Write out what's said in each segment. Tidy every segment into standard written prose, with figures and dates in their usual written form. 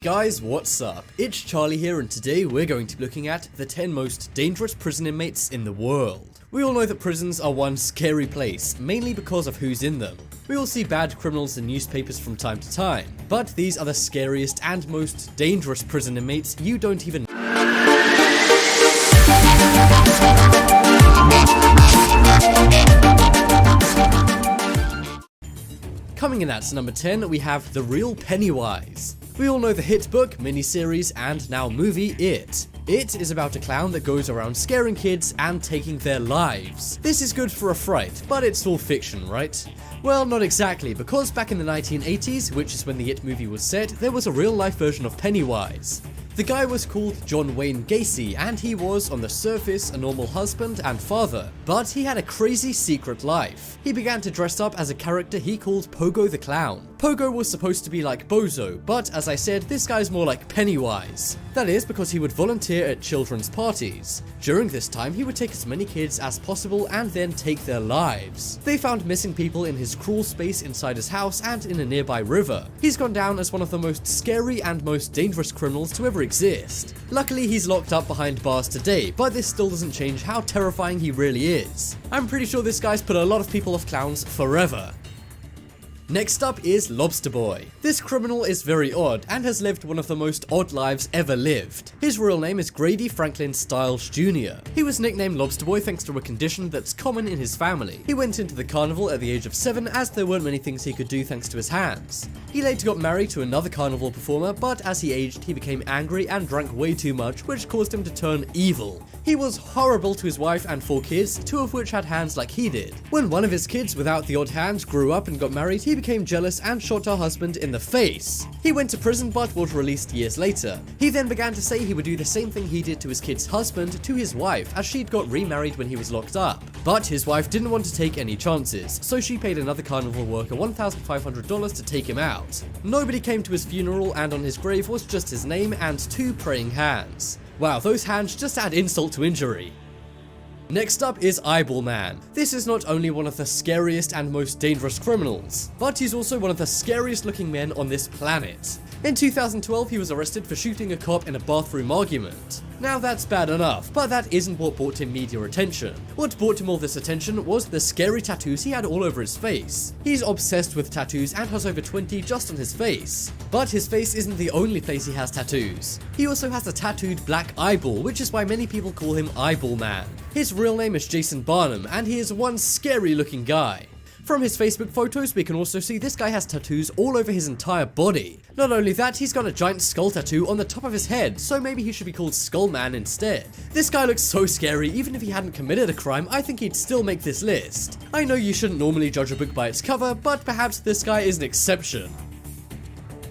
Guys, what's up? It's Charlie here, and today we're going to be looking at the 10 most dangerous prison inmates in the world. We all know that prisons are one scary place, mainly because of who's in them. We all see bad criminals in newspapers from time to time, but these are the scariest and most dangerous prison inmates you don't even know. Coming in at number 10, we have The Real Pennywise. We all know the hit book, miniseries, and now movie It. It is about a clown that goes around scaring kids and taking their lives. This is good for a fright, but it's all fiction, right? Well, not exactly, because back in the 1980s, which is when the It movie was set, there was a real-life version of Pennywise. The guy was called John Wayne Gacy, and he was, on the surface, a normal husband and father, but he had a crazy secret life. He began to dress up as a character he called Pogo the Clown. Pogo was supposed to be like Bozo, but as I said, this guy's more like Pennywise. That is because he would volunteer at children's parties. During this time, he would take as many kids as possible and then take their lives. They found missing people in his crawl space inside his house and in a nearby river. He's gone down as one of the most scary and most dangerous criminals to ever exist. Luckily, he's locked up behind bars today, but this still doesn't change how terrifying he really is. I'm pretty sure this guy's put a lot of people off clowns forever. Next up is Lobster Boy. This criminal is very odd and has lived one of the most odd lives ever lived. His real name is Grady Franklin Stiles Jr. He was nicknamed Lobster Boy thanks to a condition that's common in his family. He went into the carnival at the age of 7 as there weren't many things he could do thanks to his hands. He later got married to another carnival performer, but as he aged he became angry and drank way too much, which caused him to turn evil. He was horrible to his wife and 4 kids, 2 of which had hands like he did. When one of his kids without the odd hand grew up and got married, he became jealous and shot her husband in the face. He went to prison but was released years later. He then began to say he would do the same thing he did to his kid's husband to his wife, as she'd got remarried when he was locked up. But his wife didn't want to take any chances, so she paid another carnival worker $1,500 to take him out. Nobody came to his funeral, and on his grave was just his name and 2 praying hands. Wow, those hands just add insult to injury. Next up is Eyeball Man. This is not only one of the scariest and most dangerous criminals, but he's also one of the scariest looking men on this planet. In 2012, he was arrested for shooting a cop in a bathroom argument. Now that's bad enough, but that isn't what brought him media attention. What brought him all this attention was the scary tattoos he had all over his face. He's obsessed with tattoos and has over 20 just on his face. But his face isn't the only place he has tattoos. He also has a tattooed black eyeball, which is why many people call him Eyeball Man. His real name is Jason Barnum, and he is one scary looking guy. From his Facebook photos, we can also see this guy has tattoos all over his entire body. Not only that, he's got a giant skull tattoo on the top of his head, so maybe he should be called Skull Man instead. This guy looks so scary. Even if he hadn't committed a crime, I think he'd still make this list. I know you shouldn't normally judge a book by its cover, but perhaps this guy is an exception.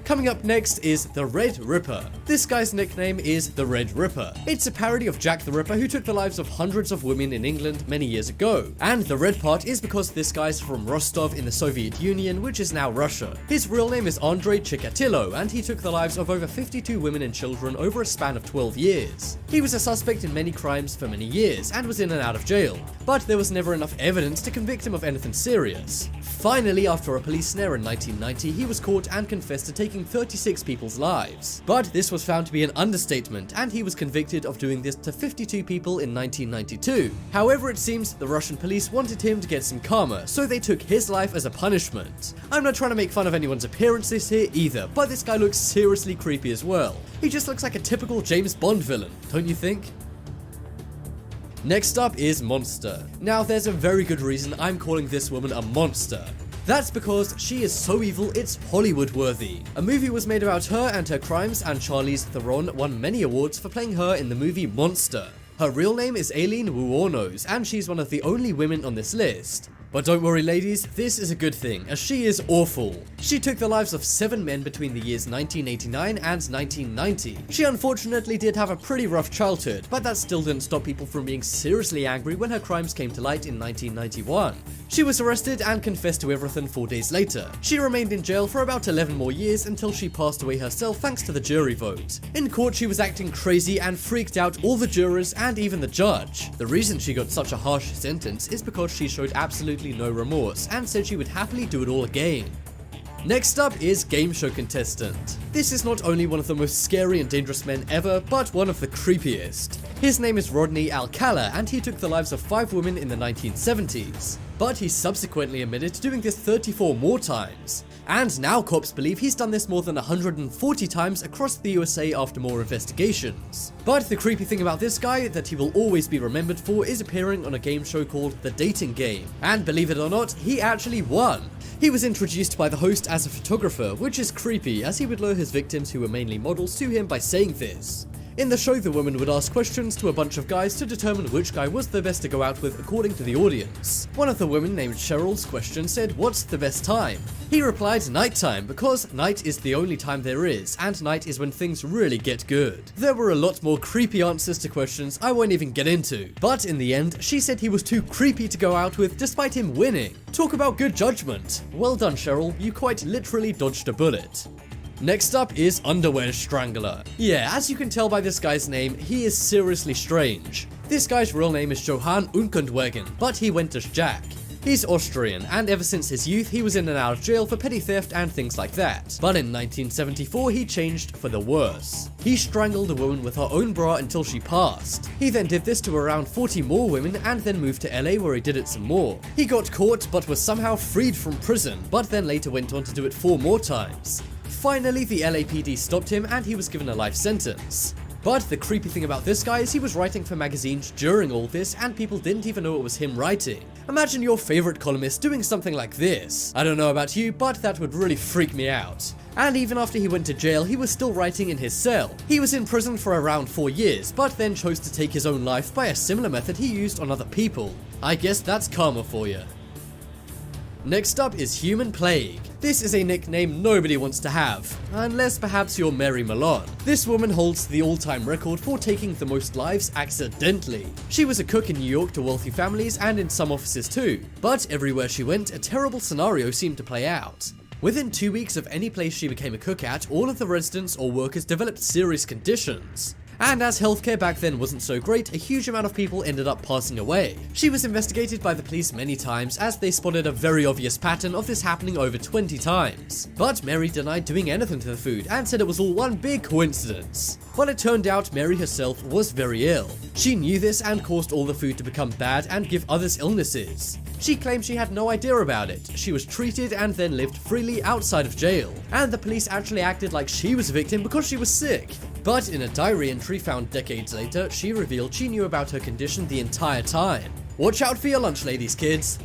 Coming up next is the Red Ripper. This guy's nickname is the Red Ripper. It's a parody of Jack the Ripper, who took the lives of hundreds of women in England many years ago. And the red part is because this guy's from Rostov in the Soviet Union, which is now Russia. His real name is Andrei Chikatilo, and he took the lives of over 52 women and children over a span of 12 years. He was a suspect in many crimes for many years and was in and out of jail, but there was never enough evidence to convict him of anything serious. Finally, after a police snare in 1990, he was caught and confessed to taking 36 people's lives. But this was found to be an understatement, and he was convicted of doing this to 52 people in 1992. However, it seems the Russian police wanted him to get some karma, so they took his life as a punishment. I'm not trying to make fun of anyone's appearances here either, but this guy looks seriously creepy as well. He just looks like a typical James Bond villain, don't you think? Next up is Monster. Now there's a very good reason I'm calling this woman a monster. That's because she is so evil it's Hollywood worthy. A movie was made about her and her crimes, and Charlize Theron won many awards for playing her in the movie Monster. Her real name is Aileen Wuornos, and she's one of the only women on this list. But don't worry ladies, this is a good thing, as she is awful. She took the lives of 7 men between the years 1989 and 1990. She unfortunately did have a pretty rough childhood, but that still didn't stop people from being seriously angry when her crimes came to light in 1991. She was arrested and confessed to everything 4 days later. She remained in jail for about 11 more years until she passed away herself thanks to the jury vote. In court she was acting crazy and freaked out all the jurors and even the judge. The reason she got such a harsh sentence is because she showed absolutely no remorse and said she would happily do it all again. Next up is game show contestant. This is not only one of the most scary and dangerous men ever, but one of the creepiest. His name is Rodney Alcala, and he took the lives of 5 women in the 1970s. But he subsequently admitted to doing this 34 more times. And now cops believe he's done this more than 140 times across the USA after more investigations. But the creepy thing about this guy that he will always be remembered for is appearing on a game show called The Dating Game. And believe it or not, he actually won. He was introduced by the host as a photographer, which is creepy as he would lure his victims, who were mainly models, to him by saying this. In the show, the woman would ask questions to a bunch of guys to determine which guy was the best to go out with according to the audience. One of the women, named Cheryl's question, said, "What's the best time?" He replied, "Nighttime, because night is the only time there is, and night is when things really get good." There were a lot more creepy answers to questions I won't even get into, but in the end, she said he was too creepy to go out with despite him winning. Talk about good judgment. Well done, Cheryl, you quite literally dodged a bullet. Next up is Underwear Strangler. Yeah, as you can tell by this guy's name, he is seriously strange. This guy's real name is Johann Unkenwagen, but he went as Jack. He's Austrian, and ever since his youth, he was in and out of jail for petty theft and things like that. But in 1974, he changed for the worse. He strangled a woman with her own bra until she passed. He then did this to around 40 more women and then moved to LA where he did it some more. He got caught but was somehow freed from prison, but then later went on to do it 4 more times. Finally, the LAPD stopped him and he was given a life sentence. But the creepy thing about this guy is he was writing for magazines during all this and people didn't even know it was him writing. Imagine your favorite columnist doing something like this. I don't know about you, but that would really freak me out. And even after he went to jail, he was still writing in his cell. He was in prison for around 4 years, but then chose to take his own life by a similar method he used on other people. I guess that's karma for you. Next up is Human Plague. This is a nickname nobody wants to have, unless perhaps you're Mary Malone. This woman holds the all-time record for taking the most lives accidentally. She was a cook in New York to wealthy families and in some offices too, but everywhere she went, a terrible scenario seemed to play out. Within 2 weeks of any place she became a cook at, all of the residents or workers developed serious conditions. And as healthcare back then wasn't so great, a huge amount of people ended up passing away. She was investigated by the police many times as they spotted a very obvious pattern of this happening over 20 times. But Mary denied doing anything to the food and said it was all one big coincidence. Well, it turned out Mary herself was very ill. She knew this and caused all the food to become bad and give others illnesses. She claimed she had no idea about it. She was treated and then lived freely outside of jail. And the police actually acted like she was a victim because she was sick. But in a diary entry found decades later, she revealed she knew about her condition the entire time. Watch out for your lunch ladies, kids.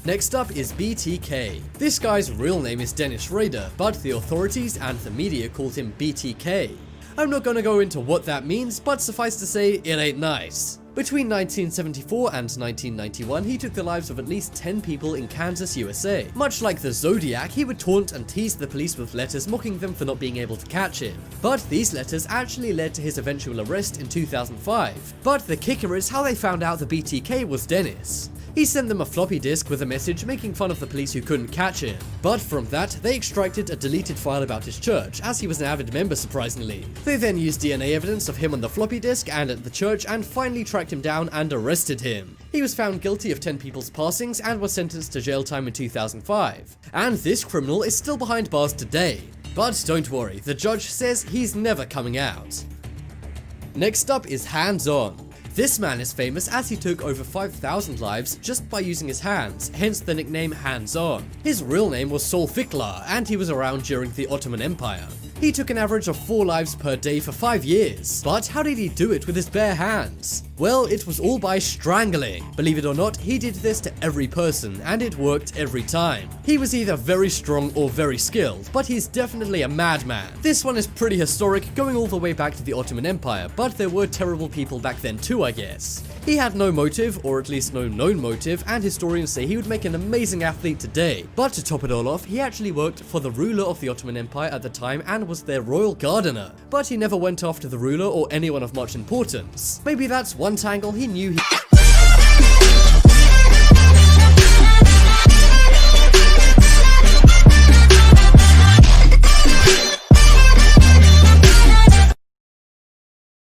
Next up is BTK. This guy's real name is Dennis Rader, but the authorities and the media called him BTK. I'm not gonna go into what that means, but suffice to say, it ain't nice. Between 1974 and 1991, he took the lives of at least 10 people in Kansas, USA. Much like the Zodiac, he would taunt and tease the police with letters mocking them for not being able to catch him. But these letters actually led to his eventual arrest in 2005. But the kicker is how they found out the BTK was Dennis. He sent them a floppy disk with a message making fun of the police who couldn't catch him. But from that, they extracted a deleted file about his church, as he was an avid member surprisingly. They then used DNA evidence of him on the floppy disk and at the church and finally tracked him down and arrested him. He was found guilty of 10 people's passings and was sentenced to jail time in 2005. And this criminal is still behind bars today. But don't worry, the judge says he's never coming out. Next up is Hands On. This man is famous as he took over 5,000 lives just by using his hands, hence the nickname Hands On. His real name was Saul Fiklar, and he was around during the Ottoman Empire. He took an average of 4 lives per day for 5 years. But how did he do it with his bare hands? Well, it was all by strangling. Believe it or not, he did this to every person, and it worked every time. He was either very strong or very skilled, but he's definitely a madman. This one is pretty historic, going all the way back to the Ottoman Empire, but there were terrible people back then too, I guess. He had no motive, or at least no known motive, and historians say he would make an amazing athlete today. But to top it all off, he actually worked for the ruler of the Ottoman Empire at the time and was their royal gardener. But he never went after the ruler or anyone of much importance. Maybe that's one tangle he knew he